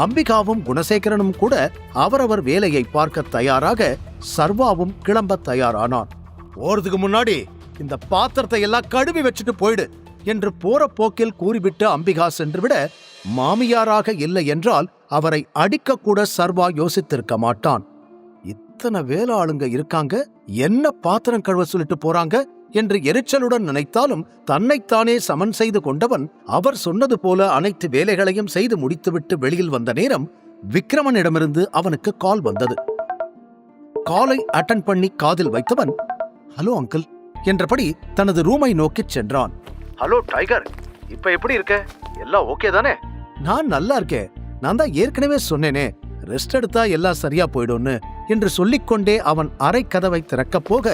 அம்பிகாவும் குணசேகரனும் கூட அவரவர் வேலையை பார்க்க தயாராக சர்வாவும் கிளம்ப தயாரானான். போறதுக்கு முன்னாடி இந்த பாத்திரத்தை எல்லாம் கழுவி வச்சுட்டு போயிடு என்று போற போக்கில் கூறிவிட்டு அம்பிகா சென்றுவிட, மாமியாராக இல்லை என்றால் அவரை அடிக்கக்கூட சர்வா யோசித்திருக்க மாட்டான். இத்தனை வேலை ஆளுங்க இருக்காங்க, என்ன பாத்திரம் கழுவ சொல்லிட்டு போறாங்க என்று எரிச்சலுடன் நினைத்தாலும் தன்னைத்தானே சமன் செய்து கொண்டவன் அவர் சொன்னது போல அனைத்து வேலைகளையும் செய்து முடித்துவிட்டு வெளியில் வந்த நேரம் விக்ரமனிடமிருந்து அவனுக்கு கால் வந்தது. காலை அட்டன் பண்ணி காதில் வைத்தவன், ஹலோ அங்கிள் என்றபடி தனது ரூமை நோக்கிச் சென்றான். ஹலோ டைகர், இப்ப எப்படி இருக்க? எல்லாம் ஓகே தானே? நான் நல்லா இருக்கேன். நான் தான் ஏற்கனவே சொன்னேனே, ரெஸ்ட் எடுத்தா எல்லாம் சரியா போயிடும்னு என்று சொல்லிக்கொண்டே அவன் அறை கதவை திறக்கப் போக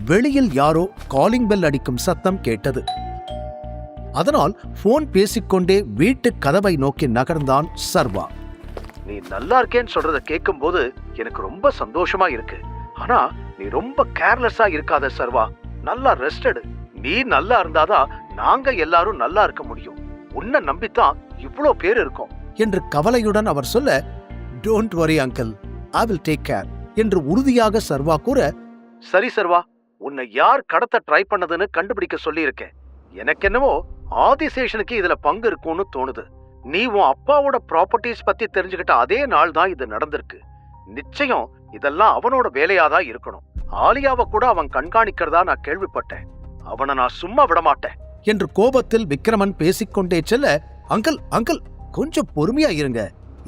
வெளியில் யாரோ காலிங் பெல் அடிக்கும் சத்தம் கேட்டது. அதனால் போன் பேசிக்கொண்டே வீட்டு கதவை நோக்கி நகர்ந்தான் சர்வா. நீ நல்லா இருக்கேன்னு சொல்றத கேட்கும் போது எனக்கு ரொம்ப சந்தோஷமா இருக்கு. ஆனா நீ ரொம்ப கேர்லெஸ்ஸா இருக்காத சர்வா. நல்லா ரெஸ்ட் எடு. நீ நல்லா இருந்தாதான் நாங்க எல்லாரும் நல்லா இருக்க முடியும். உன்னை நம்பித்தான் இவ்ளோ பேர் இருக்கோம் என்று கவலையுடன் அவர் சொல்ல, don't worry uncle, I will take care என்று உறுதியாக சர்வா கூற, சரி சர்வா, உன்னை யார் கடத்த ட்ரை பண்ணதுன்னு கண்டுபிடிக்க சொல்லி இருக்கேன். எனக்கு என்னவோ ஆதிசேஷனுக்கு இதுல பங்கு இருக்கும்னு தோணுது. நீ உன் அப்பாவோட ப்ராப்பர்ட்டிஸ் பத்தி தெரிஞ்சுக்கிட்ட அதே நாள் தான் இது நடந்திருக்கு. நிச்சயம் இதெல்லாம் அவனோட வேலையாதான் இருக்கணும். ஆலியாவை கூட அவன் கண்காணிக்கிறதா நான் கேள்விப்பட்டேன். அவனை நான் சும்மா விட மாட்டேன் என்று கோபத்தில் விக்ரமன் பேசிக்கொண்டே செல்ல, அங்கிள் அங்கிள் கொஞ்சம் பொறுமையா இருங்க.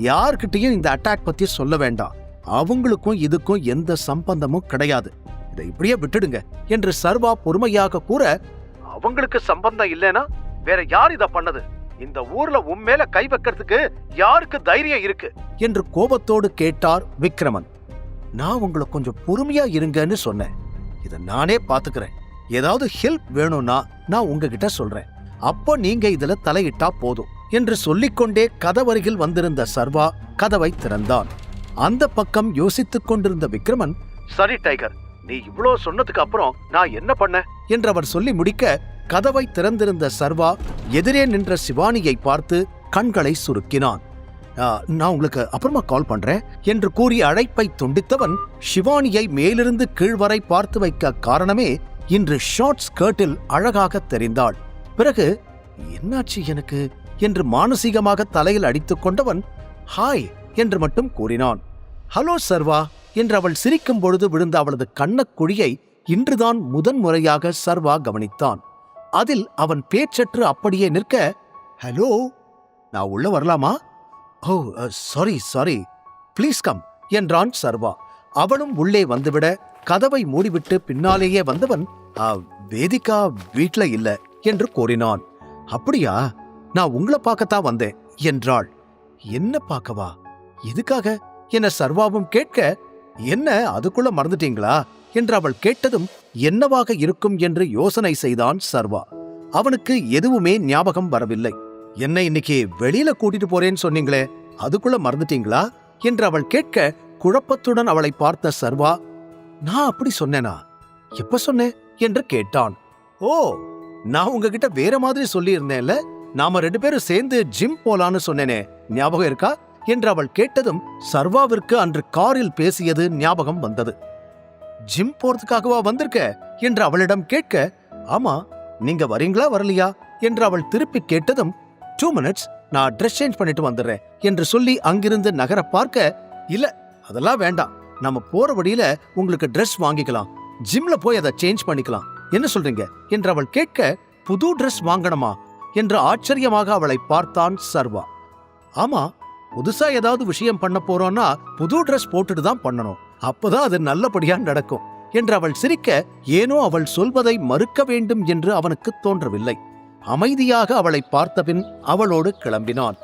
யார்கிட்டையும் இந்த அட்டாக் பத்தி சொல்ல வேண்டாம். அவங்களுக்கும் இதுக்கும் எந்த சம்பந்தமும் கிடையாது. இதை இப்படியே விட்டுடுங்க என்று சர்வா பொறுமையாக கூற, அவங்களுக்கு சம்பந்தம் இல்லைனா வேற யார் இத பண்ணது? இந்த ஊர்ல உண்மையில கை வைக்கிறதுக்கு யாருக்கு தைரியம் இருக்கு என்று கோபத்தோடு கேட்டார் விக்ரமன். நான் உங்களை கொஞ்சம் பொறுமையா இருங்கன்னு சொன்னேன். இதை நானே பாத்துக்கிறேன். ஏதாவது ஹெல்ப் வேணும்னா நான் உங்ககிட்ட சொல்றேன். அப்போ நீங்க இதுல தலையிட்டா போதும் என்று சொல்லிக்கொண்டே கதவருகில் வந்திருந்த சர்வா கதவை திறந்தான். அந்த பக்கம் யோசித்துக் கொண்டிருந்த விக்ரமன், சரி டைகர், நீ இவ்ளோ சொன்னதுக்கு அப்புறம் நான் என்ன பண்ண என்று அவர் சொல்லி முடிக்க, கதவை திறந்திருந்த சர்வா எதிரே நின்ற சிவானியை பார்த்து கண்களை சுருக்கினான். நான் உங்களுக்கு அப்புறமா கால் பண்றேன் என்று கூறி அழைப்பை துண்டித்தவன் சிவானியை மேலிருந்து கீழ்வரை பார்த்து வைக்க காரணமே இன்று ஷார்ட் ஸ்கர்ட்டில் அழகாக தெரிந்தாள். பிறகு என்னாச்சு எனக்கு என்று மானசீகமாக தலையில் அடித்துக் கொண்டவன் ஹாய் என்று மட்டும் கூறினான். ஹலோ சர்வா என்று அவள் சிரிக்கும் பொழுது விழுந்த அவளது கண்ணக்குழியை இன்றுதான் முதன்முறையாக சர்வா கவனித்தான். அதில் அவன் பேச்சற்று அப்படியே நிற்க, ஹலோ, நான் உள்ள வரலாமா? ஓ சாரி சாரி, ப்ளீஸ் கம் என்றான் சர்வா. அவளும் உள்ளே வந்துவிட கதவை மூடிவிட்டு பின்னாலேயே வந்தவன், வேதிகா வீட்ல இல்ல என்று கூறினான். அப்படியா, நான் உங்களை பார்க்கத்தான் வந்தேன் என்றாள். என்ன பார்க்கவா? எதுக்காக என சர்வாவும் கேட்க, என்ன அதுக்குள்ள மறந்துட்டீங்களா என்று அவள் கேட்டதும் என்னவாக இருக்கும் என்று யோசனை செய்தான் சர்வா. அவனுக்கு எதுவுமே ஞாபகம் வரவில்லை. என்னை இன்னைக்கு வெளியில கூட்டிட்டு போறேன்னு சொன்னீங்களே, அதுக்குள்ள மறந்துட்டீங்களா என்று அவள் கேட்க குழப்பத்துடன் அவளை பார்த்த சர்வா, நான் அப்படி சொன்னேனா? எப்ப சொன்னேன் என்று கேட்டான். ஓ, நான் உங்ககிட்ட வேற மாதிரி சொல்லி இருந்தேன்ல, நாம 2 பேரும் சேர்ந்து ஜிம் போலான்னு சொன்னேனே, ஞாபகம் இருக்கா என்று அவள் கேட்டதும் சர்வாவிற்கு அன்று காரில் பேசியது ஞாபகம் வந்தது. ஜிம் போறதுக்காகவா வந்திருக்க என்று அவளிடம் கேட்க, ஆமா, நீங்க வரீங்களா வரலையா என்று அவள் திருப்பி கேட்டதும் 2 minutes, நான் ட்ரெஸ் சேஞ்ச் பண்ணிட்டு வந்துடுறேன் என்று சொல்லி அங்கிருந்து நகர பார்க்க, இல்ல அதெல்லாம் வேண்டாம், நம்ம போற வழியில உங்களுக்கு ட்ரெஸ் வாங்கிக்கலாம், ஜிம்ல போய் அதை சேஞ்ச் பண்ணிக்கலாம், என்ன சொல்றீங்க என்று அவள் கேட்க, புது ட்ரெஸ் வாங்கணுமா என்று ஆச்சரியமாக அவளை பார்த்தான் சர்வா. ஆமா, புதுசா ஏதாவது விஷயம் பண்ண போறோம்னா புது ட்ரெஸ் போட்டுட்டு தான் பண்ணணும், அப்பதான் அது நல்லபடியா நடக்கும் என்று அவள் சிரிக்க, ஏனோ அவள் சொல்வதை மறுக்க வேண்டும் என்று அவனுக்கு தோன்றவில்லை. அமைதியாக அவளை பார்த்தபின் அவளோடு கிளம்பினான்.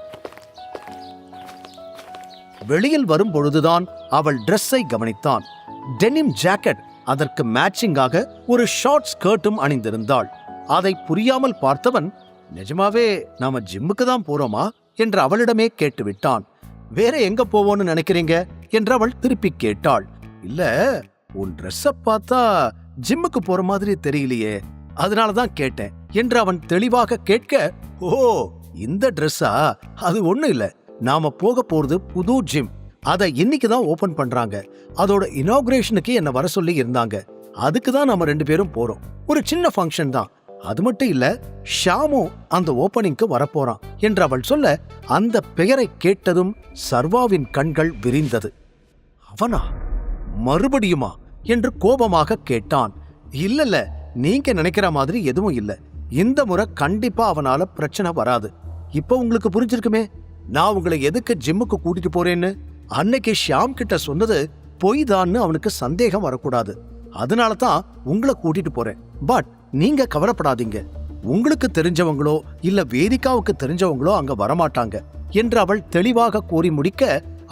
வெளியில் வரும் பொழுதுதான் அவள் டிரெஸ்ஸை கவனித்தான். டெனிம் ஜாக்கெட், அதற்கு மேட்சிங்காக ஒரு ஷார்ட் ஸ்கர்ட்டும் அணிந்திருந்தாள். அதை புரியாமல் பார்த்தவன், நிஜமாவே நாம ஜிம்முக்கு தான் போறோமா என்று அவளிடமே கேட்டுவிட்டான். வேற எங்க போவோன்னு நினைக்கிறீங்க என்று அவள் திருப்பி கேட்டாள். இல்ல, உன் ட்ரெஸ்ஸ பார்த்தா ஜிம்முக்கு போற மாதிரி தெரியலையே, அதனாலதான் கேட்டேன் என்று அவன் தெளிவாக கேட்க, ஓ இந்த ட்ரெஸ்ஸா? அது ஒண்ணும் இல்ல, நாம போக போறது புது ஜிம். அதை இன்னைக்கு தான் ஓபன் பண்றாங்க. அதோட இனாகுரேஷனுக்கு என்ன வர சொல்லி இருந்தாங்க. அதுக்கு தான் நாம 2 பேரும் போறோம். ஒரு சின்ன ஃபங்க்ஷன் தான். அது மட்டும் இல்ல, ஷாமும் அந்த ஓபனிங்க்கு வரப்போறான் என்று அவள் சொல்ல, அந்த பெயரை கேட்டதும் சர்வாவின் கண்கள் விரிந்தது. அவனா? மறுபடியுமா என்று கோபமாக கேட்டான். இல்ல, நீங்க நினைக்கிற மாதிரி எதுவும் இல்ல. இந்த முறை கண்டிப்பா அவனால பிரச்சனை வராது. இப்ப உங்களுக்கு புரிஞ்சிருக்குமே நான் உங்களை எதுக்கு ஜிம்முக்கு கூட்டிட்டு போறேன்னு. அன்னைக்கு ஷியாம் கிட்ட சொன்னது பொய் தான்னு அவனுக்கு சந்தேகம் வரக்கூடாது. அதனால தான் உங்களை கூட்டிட்டு போறேன். பட் நீங்க கவலைப்படாதீங்க. உங்களுக்கு தெரிஞ்சவங்களோ இல்ல வேதிகாவுக்கு தெரிஞ்சவங்களோ அங்க வரமாட்டாங்க என்று அவள் தெளிவாக கூறி முடிக்க,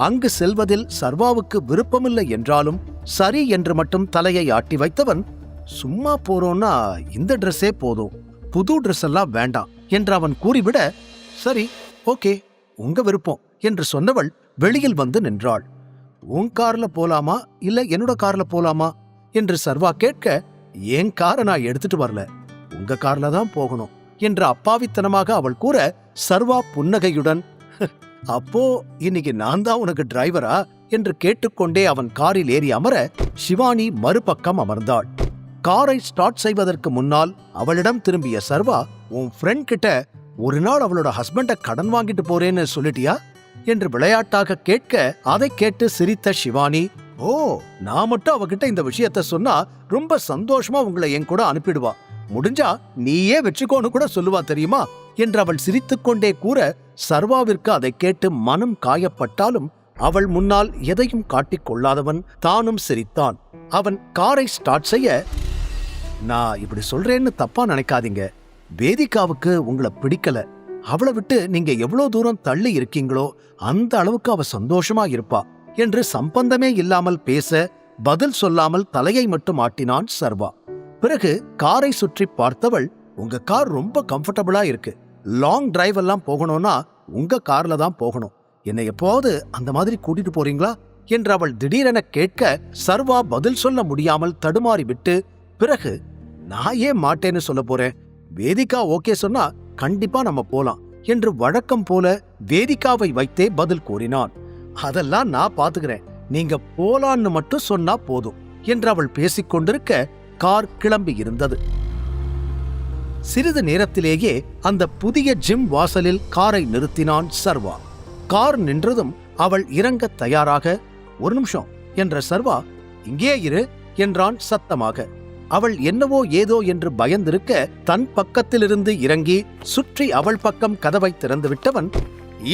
அங்கு செல்வதில் சர்வாவுக்கு விருப்பமில்லை என்றாலும் சரி என்று மட்டும் தலையை ஆட்டி வைத்தவன், சும்மா போறோம்னா இந்த ட்ரெஸ்ஸே போதும், புது ட்ரெஸ் எல்லாம் வேண்டாம் என்று அவன் கூறிவிட, சரி ஓகே உங்க விருப்பம் என்று சொன்னவள் வெளியில் வந்து நின்றாள். உன் கார்ல போலாமா இல்ல என்னோட கார்ல போலாமா என்று சர்வா கேட்க, என் காரை நான் எடுத்துட்டு வரல, உங்க கார்ல தான் போகணும் என்று அப்பாவித்தனமாக அவள் கூற, சர்வா புன்னகையுடன், அப்போ இன்னைக்கு நான் தான் உனக்கு டிரைவரா என்று கேட்டுக்கொண்டே அவன் காரில் ஏறி அமர, சிவானி மறுபக்கம் அமர்ந்தாள். காரை ஸ்டார்ட் செய்வதற்கு முன்னால் அவளிடம் திரும்பிய சர்வா, உன் ஃப்ரெண்ட் கிட்ட ஒரு நாள் அவளோட ஹஸ்பண்ட கடன் வாங்கிட்டு போறேன்னு சொல்லிட்டியா என்று விளையாட்டாக கேட்க, அதை கேட்டு சிரித்த சிவானி, ஓ நான் மட்டும் அவகிட்ட இந்த விஷயத்த சொன்னா ரொம்ப சந்தோஷமா உங்களை என் கூட அனுப்பிடுவா, முடிஞ்சா நீயே வச்சுக்கோன்னு கூட சொல்லுவா தெரியுமா என்று அவள் சிரித்துக்கொண்டே கூற, சர்வாவிற்கு அதை கேட்டு மனம் காயப்பட்டாலும் அவள் முன்னால் எதையும் காட்டிக் கொள்ளாதவன் தானும் சிரித்தான். அவன் காரை ஸ்டார்ட் செய்ய, நான் இப்படி சொல்றேன்னு தப்பா நினைக்காதீங்க, வேதிகாவுக்கு உங்களை பிடிக்கல, அவளை விட்டு நீங்க எவ்வளவு தூரம் தள்ளி இருக்கீங்களோ அந்த அளவுக்கு அவ சந்தோஷமா இருப்பா என்று சம்பந்தமே இல்லாமல் பேச, பதில் சொல்லாமல் தலையை மட்டும் ஆட்டினான் சர்வா. பிறகு காரை சுற்றி பார்த்தவள், உங்க கார் ரொம்ப கம்ஃபர்டபுளா இருக்கு, லாங் டிரைவ் எல்லாம் போகணும்னா உங்க கார்ல தான் போகணும், என்னை எப்போது அந்த மாதிரி கூட்டிட்டு போறீங்களா என்று அவள் திடீரென கேட்க, சர்வா பதில் சொல்ல முடியாமல் தடுமாறி விட்டு, பிறகு நான் ஏன் மாட்டேன்னு சொல்ல போறேன், வேதிகா ஓகே சொன்னா கண்டிப்பா நம்ம போலாம் என்று வழக்கம் போல வேதிகாவை வைத்தே பதில் கூறினான். அதெல்லாம் நான் பாத்துக்கிறேன், நீங்க போலான்னு மட்டும் சொன்னா போதும் என்று அவள் பேசிக்கொண்டிருக்க, கார் கிளம்பி இருந்தது. சிறிது நேரத்திலேயே அந்த புதிய ஜிம் வாசலில் காரை நிறுத்தினான் சர்வா. கார் நின்றதும் அவள் இறங்க தயாராக, ஒரு நிமிஷம் என்ற சர்வா, இங்கே இரு என்றான் சத்தமாக. அவள் என்னவோ ஏதோ என்று பயந்திருக்க, தன் பக்கத்திலிருந்து இறங்கி சுற்றி அவள் பக்கம் கதவை திறந்து விட்டவன்,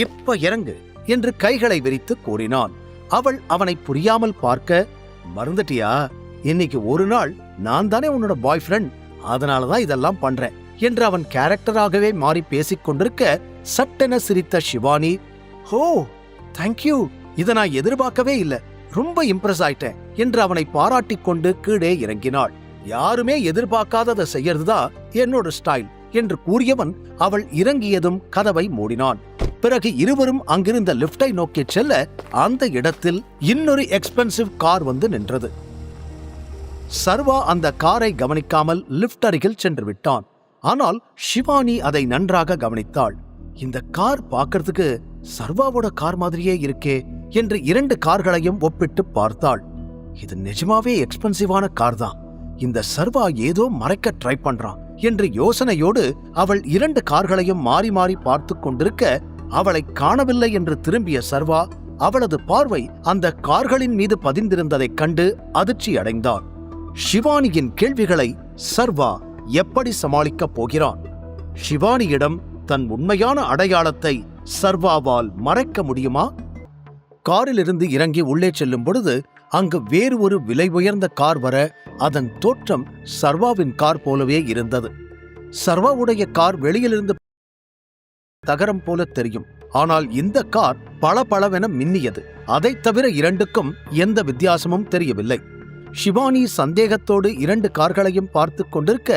இப்ப இறங்கு என்று கைகளை விரித்து கூறினான். அவள் அவனை புரியாமல் பார்க்க, மறந்துட்டியா, இன்னைக்கு ஒரு நாள் நான் தானே உன்னோட பாய் ஃப்ரெண்ட், அதனாலதான் இதெல்லாம் பண்றேன் என்று அவன் கேரக்டராகவே மாறி பேசிக் கொண்டிருக்க, சட்டென சிரித்த சிவானி, ஹோ தேங்க்யூ, இதை நான் எதிர்பார்க்கவே இல்லை, ரொம்ப இம்ப்ரெஸ் ஆயிட்டேன் என்று அவனை பாராட்டிக் கொண்டு கீழே இறங்கினாள். யாருமே எதிர்பார்க்காததை செய்யறதுதான் என்னோட ஸ்டைல் என்று கூறியவன் அவள் இறங்கியதும் கதவை மூடினான். பிறகு இருவரும் அங்கிருந்த லிப்டை நோக்கி செல்ல, அந்த இடத்தில் இன்னொரு எக்ஸ்பென்சிவ் கார் வந்து நின்றது. சர்வா அந்த காரை கவனிக்காமல் லிப்ட் அருகில் சென்று விட்டான். ஆனால் சிவானி அதை நன்றாக கவனித்தாள். இந்த கார் பார்க்கறதுக்கு சர்வாவோட கார் மாதிரியே இருக்கே என்று 2 கார்களையும் ஒப்பிட்டு பார்த்தாள். இது நிஜமாவே எக்ஸ்பென்சிவான கார் தான், இந்த சர்வா ஏதோ மறைக்க ட்ரை பண்றான் என்று யோசனையோடு அவள் 2 கார்களையும் மாறி மாறி பார்த்து கொண்டிருக்க, அவளை காணவில்லை என்று திரும்பிய சர்வா, அவளது பார்வை அந்த கார்களின் மீது பதிந்திருந்ததைக் கண்டு அதிர்ச்சி அடைந்தான். சிவானியின் கேள்விகளை சர்வா எப்படி சமாளிக்கப் போகிறான்? சிவானியிடம் தன் உண்மையான அடையாளத்தை சர்வாவால் மறைக்க முடியுமா? காரிலிருந்து இறங்கி உள்ளே செல்லும் பொழுது அங்கு வேறு ஒரு விலை உயர்ந்த கார் வர, அதன் தோற்றம் சர்வாவின் கார் போலவே இருந்தது. சர்வாவுடைய கார் வெளியிலிருந்து தகரம் போல தெரியும், ஆனால் இந்த கார் பளபளவென மின்னியது. அதைத் தவிர 2க்கும் எந்த வித்தியாசமும் தெரியவில்லை. சிவானி சந்தேகத்தோடு 2 கார்களையும் பார்த்து கொண்டிருக்க,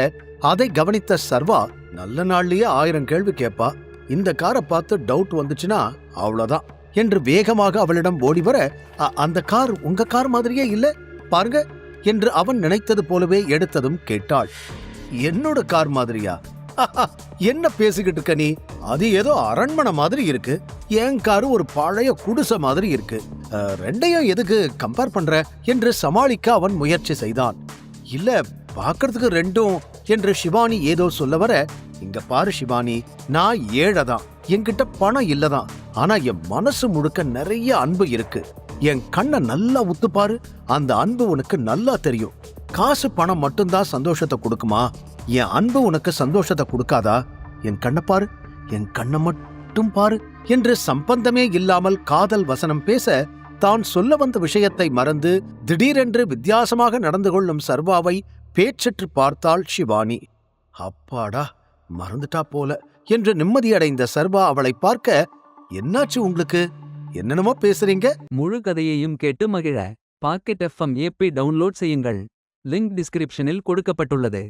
அதை கவனித்த சர்வா, நல்ல நாள்லயே 1000 கேள்வி கேட்பா, இந்த காரை பார்த்து டவுட் வந்துச்சுன்னா அவ்வளவுதான் என்று வேகமாக அவளிடம் ஓடி வர, அந்த கார் உங்க கார் மாதிரியே இல்ல பாருங்க என்று அவன் நினைத்தது போலவே எடுத்ததும் கேட்டாள். என்னோட கார் மாதிரியா? என்ன பேசிக்கிட்டு இருக்க நீ? அது ஏதோ அரண்மனை மாதிரி இருக்கு. என் காரு ஒரு பழைய குடிசை மாதிரி இருக்கு. ரெண்டையும் எதுக்கு கம்பேர் பண்ற என்று சமாளிக்க அவன் முயற்சி செய்தான். இல்ல, பார்க்கறதுக்கு ரெண்டும் என்று சிவானி ஏதோ சொல்ல வர, இங்க பாரு சிவானி, நான் ஏழைதான், என்கிட்ட பணம் இல்லதான். ஆனா என் மனசு முழுக்க நிறைய அன்பு இருக்கு. என் கண்ணை நல்லா உத்து பாரு, அந்த அன்பு உனக்கு நல்லா தெரியும். காசு பணம் மட்டும்தான் சந்தோஷத்தை கொடுக்குமா? என் அன்பு உனக்கு சந்தோஷத்தை கொடுக்காதா? என் கண்ணை பாரு, என் கண்ணை மட்டும் பாரு என்று சம்பந்தமே இல்லாமல் காதல் வசனம் பேச, தான் சொல்ல வந்த விஷயத்தை மறந்து திடீரென்று வித்தியாசமாக நடந்து கொள்ளும் சர்வாவை பேச்சற்று பார்த்தாள் சிவானி. அப்பாடா, மறந்துட்டா போல என்று நிம்மதியடைந்த சர்வா அவளை பார்க்க, என்னாச்சு உங்களுக்கு? என்னென்னமோ பேசுறீங்க? முழு கதையையும் கேட்டு மகிழ பாக்கெட் FM ஆப்பை டவுன்லோட் செய்யுங்கள். லிங்க் டிஸ்கிரிப்ஷனில் கொடுக்கப்பட்டுள்ளது.